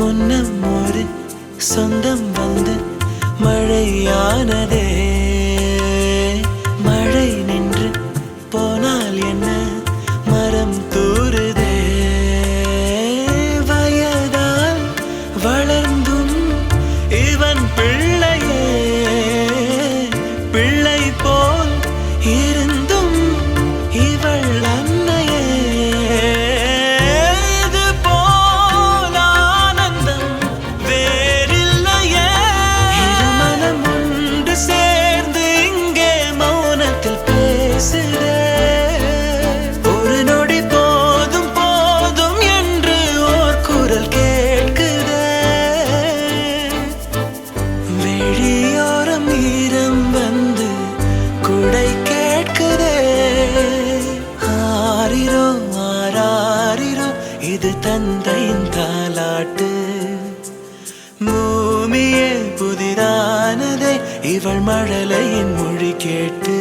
முன்னம் ஒரு சொந்தம் வந்து மழையானதே. மழை நின்று போனால் என்ன, மரம் தூறுதே. வயதால் வளர்ந்தும் இவன் பிள்ளையே, பிள்ளை போல் இருந்தும் இவள் அன்னையே. இது போல் ஆனந்தம் வேறில்லையே. இருமனம் ஒன்று சேர்ந்து இங்கே மௌனத்தில் பேசுதே. ஒரு நொடி போதும் போதும் என்று ஓர் குரல் கேட்குதே. வெளியோரம் ஈரம் வந்து குடை கேட்குதே. ஆரிரோ ஆராரிரோ இது தந்தையின் தாலாட்டு. பூமியே புதிதானதே இவள் மழலையின் மொழி கேட்டு.